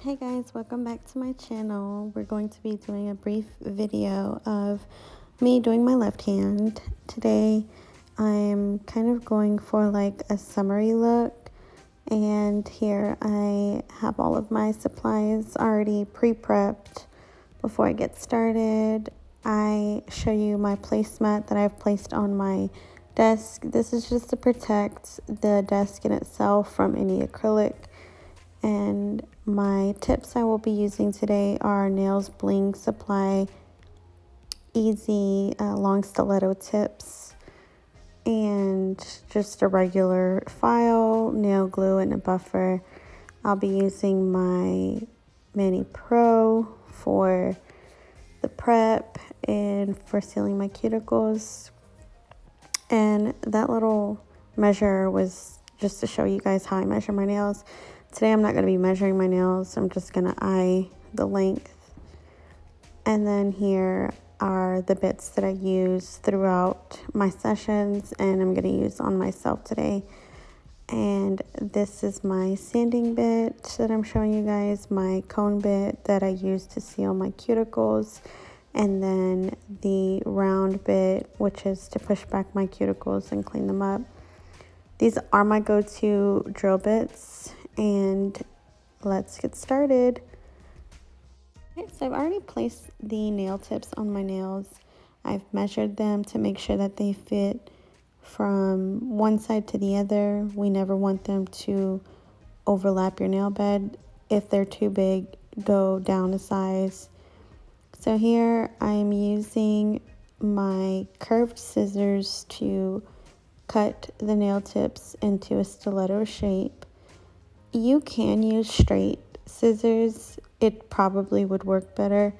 Hey guys, welcome back to my channel. We're going to be doing a brief video of me doing my left hand. Today I'm kind of going for like a summery look, and here I have all of my supplies already pre-prepped. Before I get started, I show you my placemat that I've placed on my desk. This is just to protect the desk in itself from any acrylic. And my tips I will be using today are Nails Bling Supply Easy long stiletto tips, and just a regular file, nail glue, and a buffer. I'll be using my Mani Pro for the prep and for sealing my cuticles. And that little measure was just to show you guys how I measure my nails. Today I'm not going to be measuring my nails. I'm just going to eye the length. And then here are the bits that I use throughout my sessions and I'm going to use on myself today. And this is my sanding bit that I'm showing you guys, my cone bit that I use to seal my cuticles, and then the round bit, which is to push back my cuticles and clean them up. These are my go-to drill bits, and let's get started. Okay, so I've already placed the nail tips on my nails. I've measured them to make sure that they fit from one side to the other. We never want them to overlap your nail bed. If they're too big, go down a size. So here I'm using my curved scissors to cut the nail tips into a stiletto shape. You can use straight scissors. It probably would work better.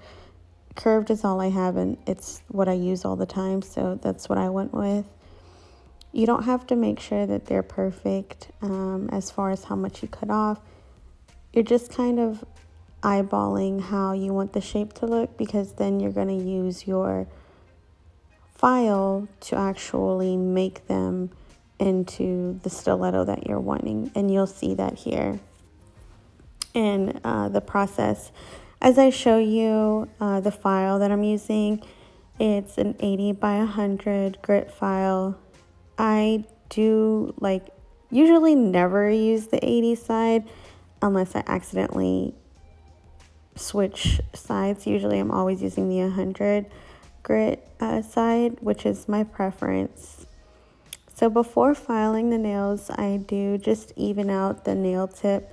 Curved is all I have, and it's what I use all the time, so that's what I went with. You don't have to make sure that they're perfect as far as how much you cut off. You're just kind of eyeballing how you want the shape to look, because then you're going to use your file to actually make them into the stiletto that you're wanting, and you'll see that here in the process. As I show you the file that I'm using, it's an 80 by 100 grit file. I do usually never use the 80 side unless I accidentally switch sides. Usually I'm always using the 100 grit side, which is my preference. So before filing the nails, I do just even out the nail tip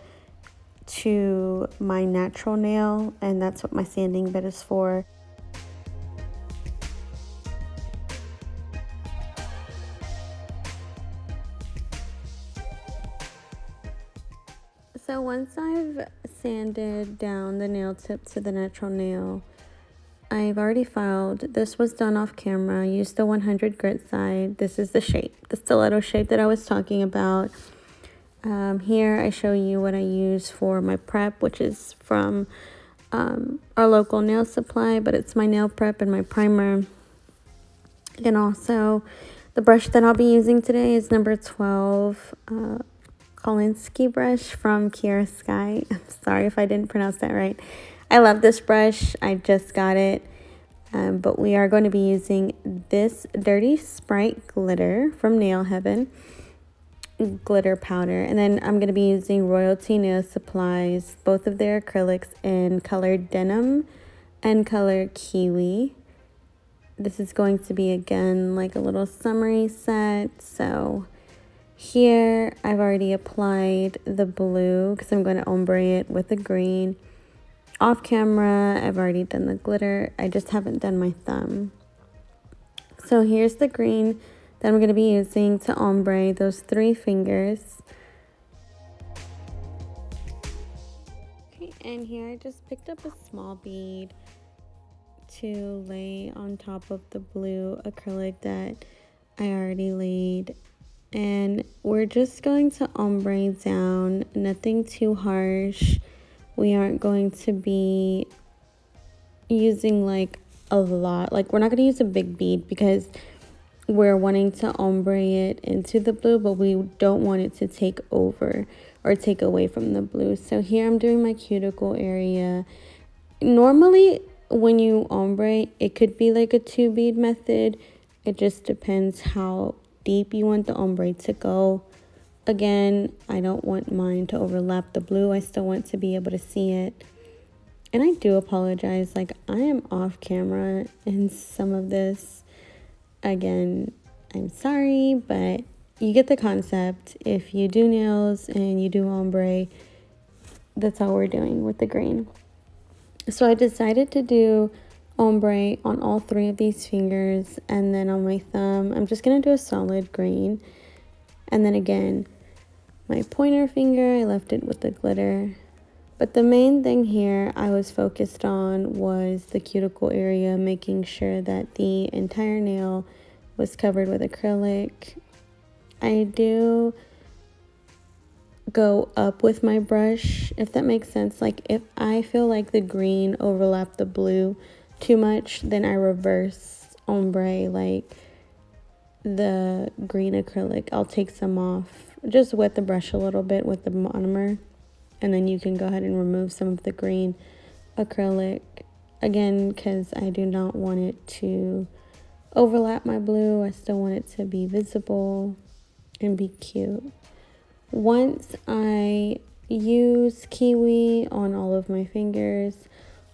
to my natural nail, and that's what my sanding bit is for. So once I've sanded down the nail tip to the natural nail, I've already filed. This was done off camera. I used the 100 grit side. This is the shape, the stiletto shape that I was talking about. Here I show you what I use for my prep, which is from our local nail supply, but it's my nail prep and my primer. And also the brush that I'll be using today is number 12 Kolinsky brush from Kiara Sky. I'm sorry if I didn't pronounce that right. I love this brush. I just got it. But we are going to be using this Dirty Sprite Glitter from Nail Heaven glitter powder. And then I'm going to be using Royalty Nail Supplies, both of their acrylics in color Denim and color Kiwi. This is going to be, again, like a little summery set. So here I've already applied the blue because I'm going to ombre it with the green. Off camera, I've already done the glitter. I just haven't done my thumb. So here's the green that I'm going to be using to ombre those 3 fingers. Okay, and here I just picked up a small bead to lay on top of the blue acrylic that I already laid. And we're just going to ombre down, nothing too harsh. We aren't going to be using like a lot. Like, we're not going to use a big bead because we're wanting to ombre it into the blue, but we don't want it to take over. or take away from the blue. So here I'm doing my cuticle area. Normally when you ombre, it could be like a 2-bead method. It just depends how deep you want the ombre to go. Again, I don't want mine to overlap the blue. I still want to be able to see it. And I do apologize, like I am off camera in some of this. Again, I'm sorry, but you get the concept. If you do nails and you do ombre, that's all we're doing with the green. So I decided to do ombre on all 3 of these fingers, and then on my thumb, I'm just gonna do a solid green. And then again, my pointer finger, I left it with the glitter. But the main thing here I was focused on was the cuticle area, making sure that the entire nail was covered with acrylic. I do go up with my brush, if that makes sense. Like if I feel like the green overlapped the blue too much, then I reverse ombre like the green acrylic. I'll take some off, just wet the brush a little bit with the monomer, and then you can go ahead and remove some of the green acrylic, again, because I do not want it to overlap my blue. I still want it to be visible and be cute. Once I use kiwi on all of my fingers,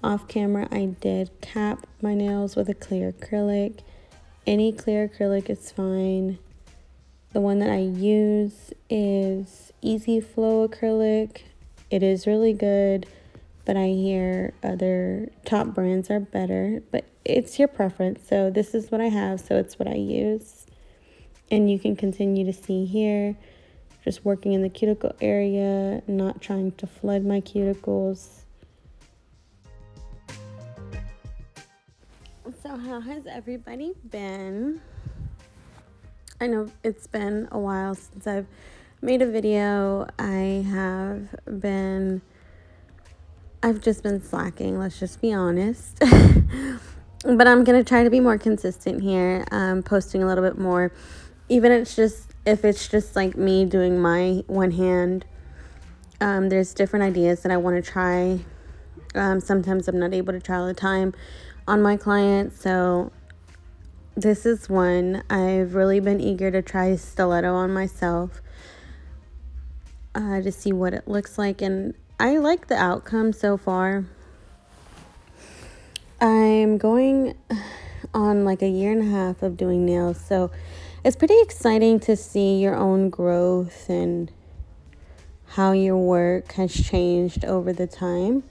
off camera I did cap my nails with a clear acrylic. Any clear acrylic is fine. The one that I use is Easy Flow acrylic. It is really good, but I hear other top brands are better, but it's your preference. So this is what I have, so it's what I use. And you can continue to see here, just working in the cuticle area, not trying to flood my cuticles. So how has everybody been? I know it's been a while since I've made a video. I've just been slacking, let's just be honest. But I'm gonna try to be more consistent here, posting a little bit more. Even if it's just like me doing my one hand. There's different ideas that I want to try. Sometimes I'm not able to try all the time on my clients, so this is one. I've really been eager to try Stiletto on myself, to see what it looks like, and I like the outcome so far. I'm going on like a 1.5 years of doing nails, so it's pretty exciting to see your own growth and how your work has changed over the time.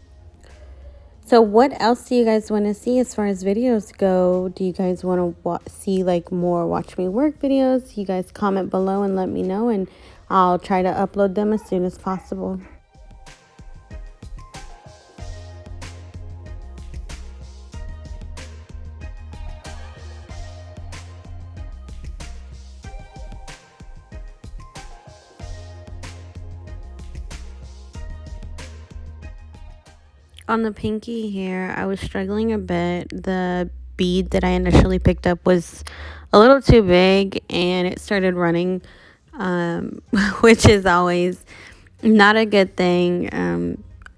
So what else do you guys want to see as far as videos go? Do you guys want to see like more watch me work videos? You guys comment below and let me know, and I'll try to upload them as soon as possible. On the pinky here, I was struggling a bit. The bead that I initially picked up was a little too big, and it started running, which is always not a good thing.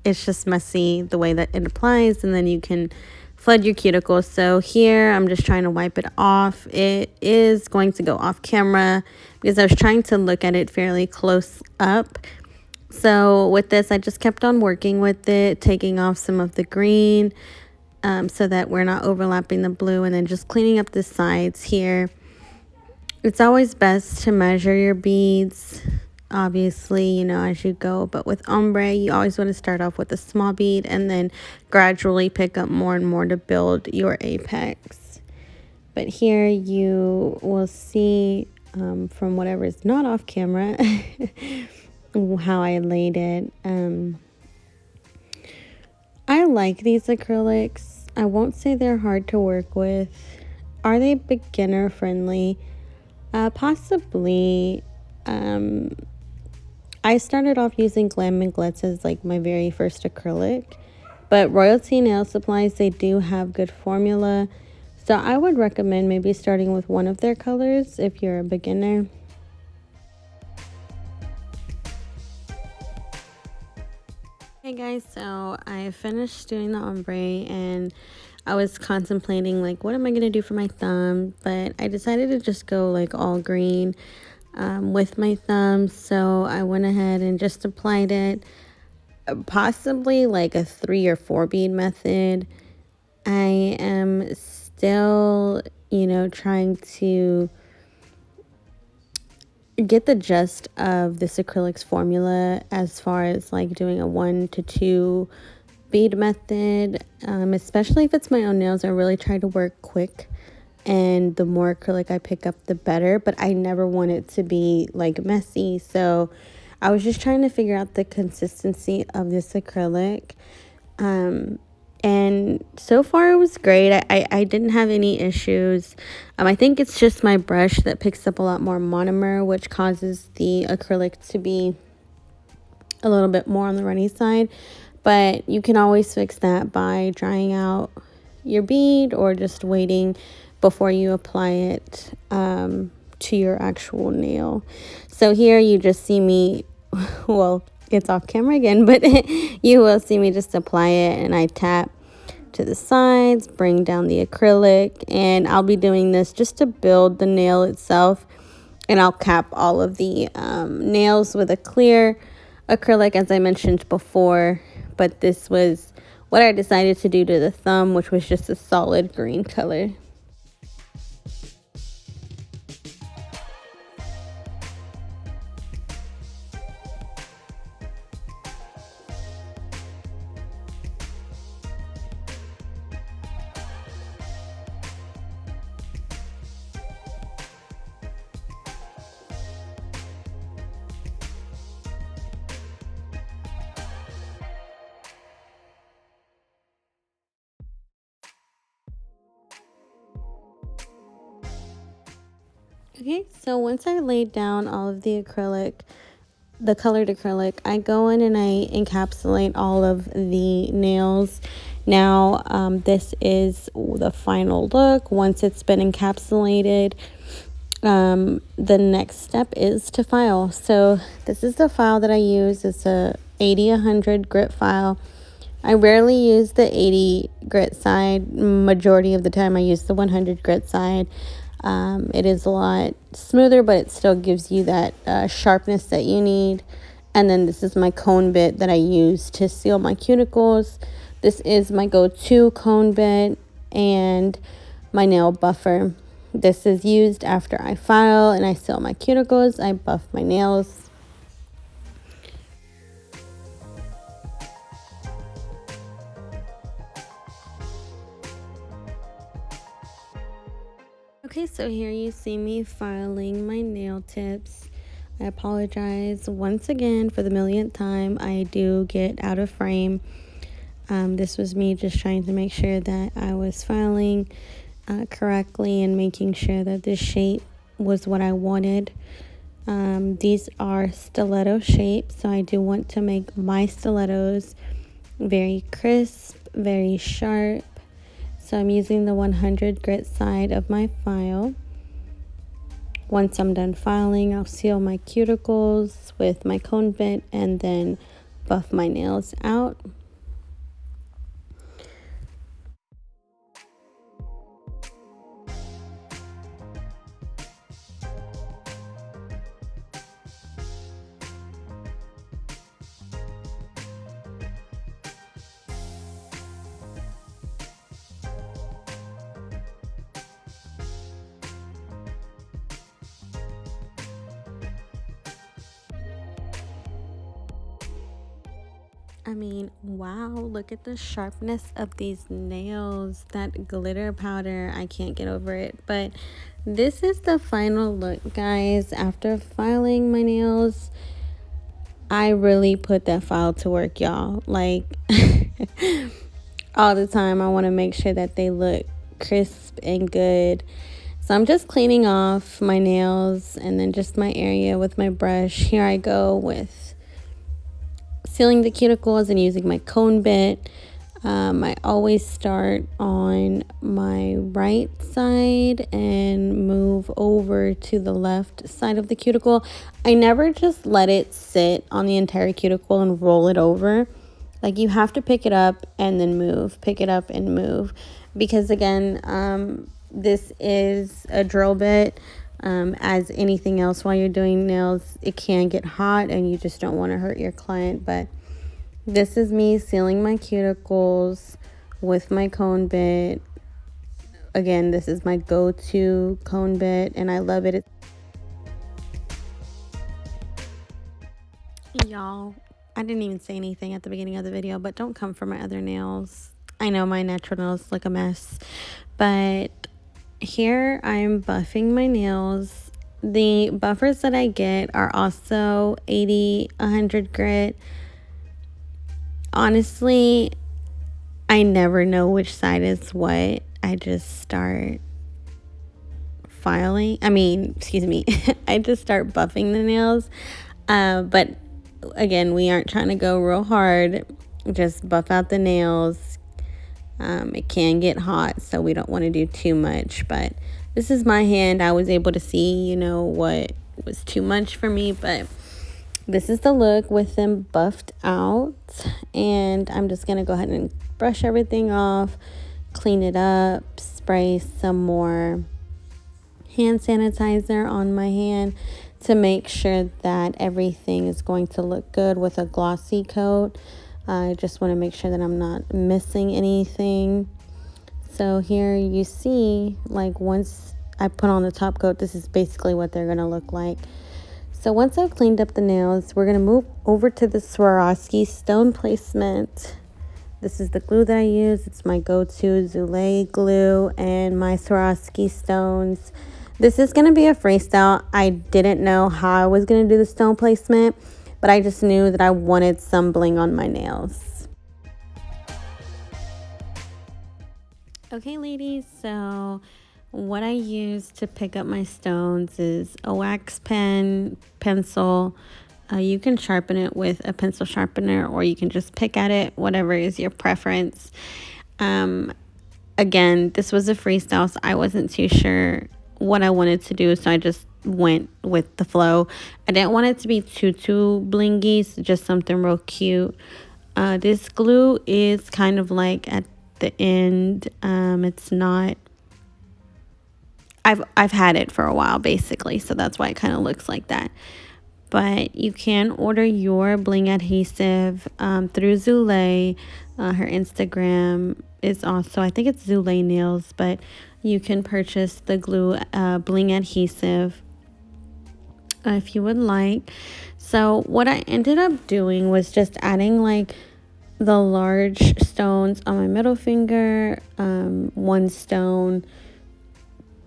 It's just messy the way that it applies, and then you can flood your cuticles. So here, I'm just trying to wipe it off. It is going to go off camera because I was trying to look at it fairly close up. So with this, I just kept on working with it, taking off some of the green, so that we're not overlapping the blue, and then just cleaning up the sides here. It's always best to measure your beads, obviously, you know, as you go. But with ombre, you always want to start off with a small bead and then gradually pick up more and more to build your apex. But here you will see, from whatever is not off camera, how I laid it. I like these acrylics. I won't say they're hard to work with. Are they beginner friendly? Possibly. I started off using Glam and Glitz as like my very first acrylic, but Royalty Nail Supplies, they do have good formula, so I would recommend maybe starting with one of their colors if you're a beginner. Hey guys, so I finished doing the ombre and I was contemplating like what am I gonna do for my thumb, but I decided to just go like all green with my thumb. So I went ahead and just applied it, possibly like a 3 or 4 bead method. I am still, trying to get the gist of this acrylics formula as far as like doing a 1 to 2 bead method, especially if it's my own nails. I really try to work quick, and the more acrylic I pick up the better, but I never want it to be like messy. So I was just trying to figure out the consistency of this acrylic, and so far it was great. I didn't have any issues. I think it's just my brush that picks up a lot more monomer, which causes the acrylic to be a little bit more on the runny side, but you can always fix that by drying out your bead or just waiting before you apply it to your actual nail. So here you just see me, well, it's off camera again, but you will see me just apply it, and I tap to the sides, bring down the acrylic, and I'll be doing this just to build the nail itself, and I'll cap all of the nails with a clear acrylic as I mentioned before, but this was what I decided to do to the thumb, which was just a solid green color. Okay, so once I laid down all of the acrylic, the colored acrylic, I go in and I encapsulate all of the nails. Now, this is the final look. Once it's been encapsulated, the next step is to file. So this is the file that I use. It's a 80-100 grit file. I rarely use the 80 grit side. Majority of the time I use the 100 grit side. It is a lot smoother, but it still gives you that sharpness that you need. And then this is my cone bit that I use to seal my cuticles. This is my go-to cone bit and my nail buffer. This is used after I file and I seal my cuticles. I buff my nails. Okay, so here you see me filing my nail tips. I apologize once again for the millionth time. I do get out of frame. This was me just trying to make sure that I was filing correctly and making sure that this shape was what I wanted. These are stiletto shapes, so I do want to make my stilettos very crisp, very sharp. So I'm using the 100 grit side of my file. Once I'm done filing, I'll seal my cuticles with my cone bit and then buff my nails out. I mean, wow, look at the sharpness of these nails. That glitter powder, I can't get over it. But this is the final look, guys. After filing my nails, I really put that file to work, y'all. Like, all the time, I want to make sure that they look crisp and good. So I'm just cleaning off my nails and then just my area with my brush. Here I go with sealing the cuticles and using my cone bit. I always start on my right side and move over to the left side of the cuticle. I never just let it sit on the entire cuticle and roll it over. Like, you have to pick it up and then move, pick it up and move, because again, this is a drill bit. As anything else while you're doing nails, it can get hot and you just don't want to hurt your client. But this is me sealing my cuticles with my cone bit. Again, this is my go-to cone bit and I love it. Y'all, I didn't even say anything at the beginning of the video, but don't come for my other nails. I know my natural nails look a mess, but here I'm buffing my nails. The buffers that I get are also 80, 100 grit. Honestly, I never know which side is what. I just start I just start buffing the nails. But again, we aren't trying to go real hard. Just buff out the nails. It can get hot, so we don't want to do too much. But this is my hand. I was able to see, what was too much for me. But this is the look with them buffed out. And I'm just going to go ahead and brush everything off, clean it up, spray some more hand sanitizer on my hand to make sure that everything is going to look good with a glossy coat. I just want to make sure that I'm not missing anything. So here you see, like, once I put on the top coat, this is basically what they're going to look like. So once I've cleaned up the nails, we're going to move over to the Swarovski stone placement. This is the glue that I use. It's my go-to Zulay glue and my Swarovski stones. This is going to be a freestyle. I didn't know how I was going to do the stone placement, but I just knew that I wanted some bling on my nails. Okay, ladies, so what I use to pick up my stones is a wax pen, pencil. You can sharpen it with a pencil sharpener, or you can just pick at it, whatever is your preference. Again, this was a freestyle, so I wasn't too sure what I wanted to do, so I just went with the flow. I didn't want it to be too blingy, so just something real cute. This glue is kind of like at the end. It's not, I've had it for a while basically, so that's why it kind of looks like that. But you can order your bling adhesive through Zulay. Her Instagram is also, I think it's Zulay Nails, but you can purchase the glue bling adhesive if you would like. So what I ended up doing was just adding like the large stones on my middle finger, 1 stone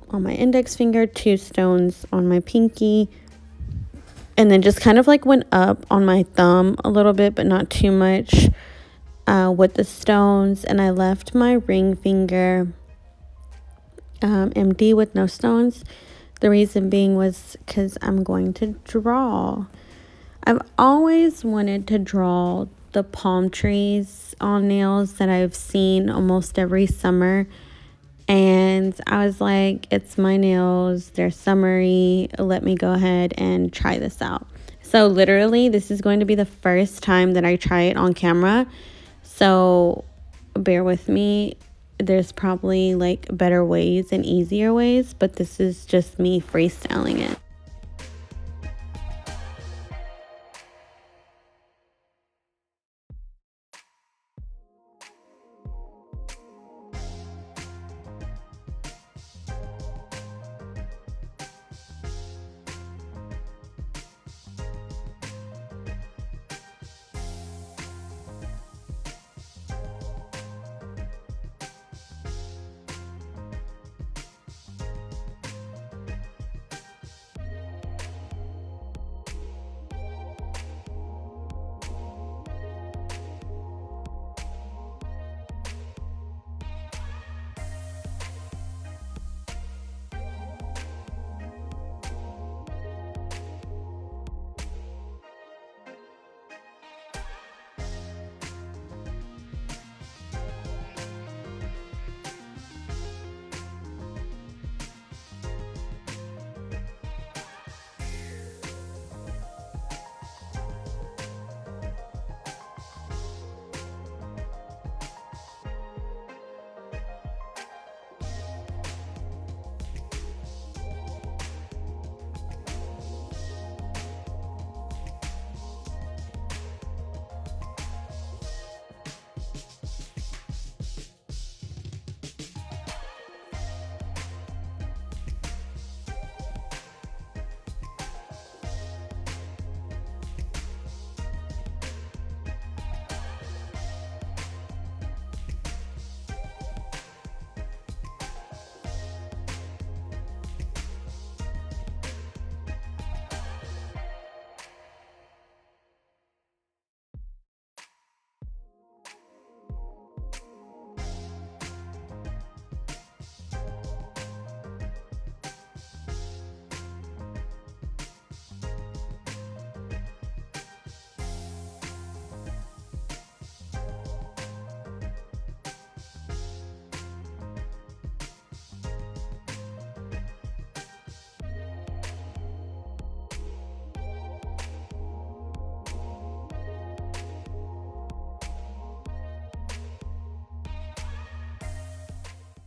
on my index finger, 2 stones on my pinky, and then just kind of like went up on my thumb a little bit, but not too much with the stones. And I left my ring finger empty with no stones. The reason being was because I'm going to draw. I've always wanted to draw the palm trees on nails that I've seen almost every summer. And I was like, it's my nails, they're summery, let me go ahead and try this out. So literally, this is going to be the first time that I try it on camera. So bear with me. There's probably like better ways and easier ways, but this is just me freestyling it.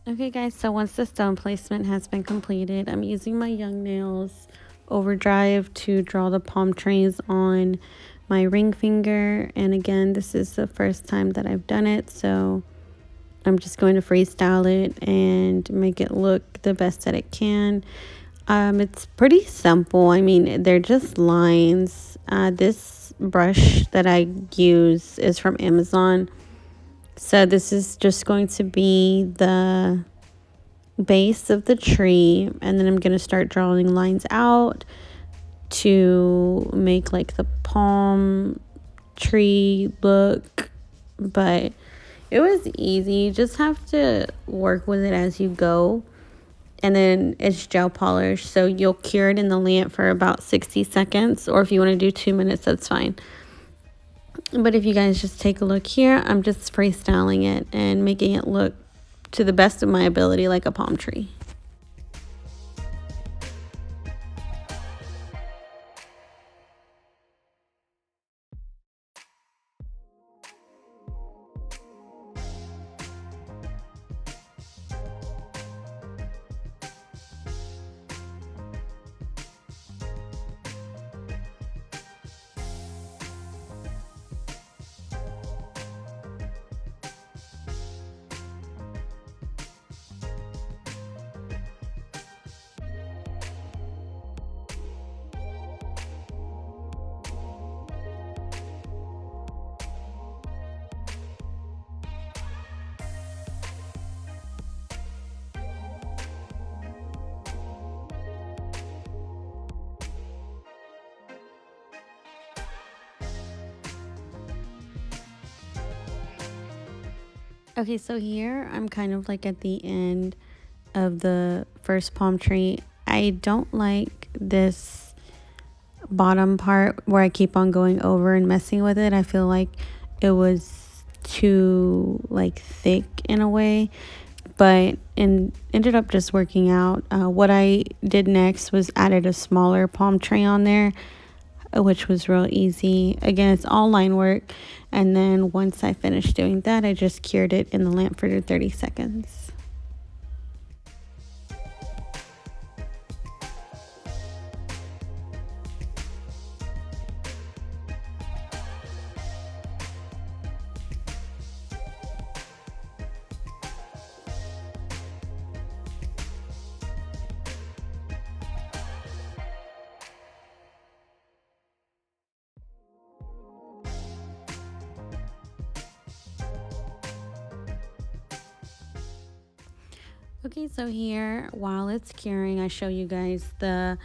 Okay guys, so once the stone placement has been completed, I'm using my Young Nails Overdrive to draw the palm trees on my ring finger. And again, this is the first time that I've done it, so I'm just going to freestyle it and make it look the best that it can. It's pretty simple. I mean, they're just lines. This brush that I use is from Amazon. So this is just going to be the base of the tree, and then I'm going to start drawing lines out to make like the palm tree look. But it was easy. You just have to work with it as you go. And then it's gel polish, so you'll cure it in the lamp for about 60 seconds, or if you want to do 2 minutes, that's fine. But if you guys just take a look here, I'm just freestyling it and making it look to the best of my ability like a palm tree. Okay, so here I'm kind of like at the end of the first palm tree. I don't like this bottom part where I keep on going over and messing with it. I feel like it was too like thick in a way, but ended up just working out. What I did next was added a smaller palm tree on there, which was real easy. Again, it's all line work. And then once I finished doing that, I just cured it in the lamp for 30 seconds. Okay, so here, while it's curing, I show you guys the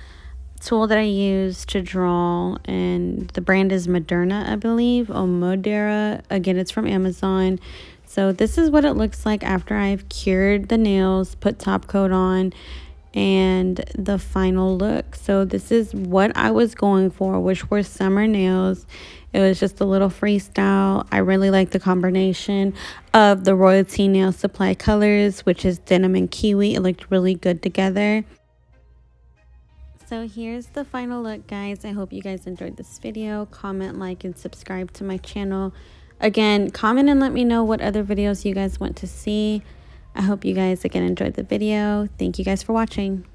tool that I use to draw, and the brand is Moderna, I believe, or Modera. Again, it's from Amazon. So this is what it looks like after I've cured the nails, put top coat on, and the final look. So this is what I was going for, which were summer nails. It was just a little freestyle. I really like the combination of the Royalty Nail Supply colors, which is denim and kiwi. It looked really good together. So here's the final look, guys. I hope you guys enjoyed this video. Comment, like, and subscribe to my channel. Again, comment and let me know what other videos you guys want to see. I hope you guys again enjoyed the video. Thank you guys for watching.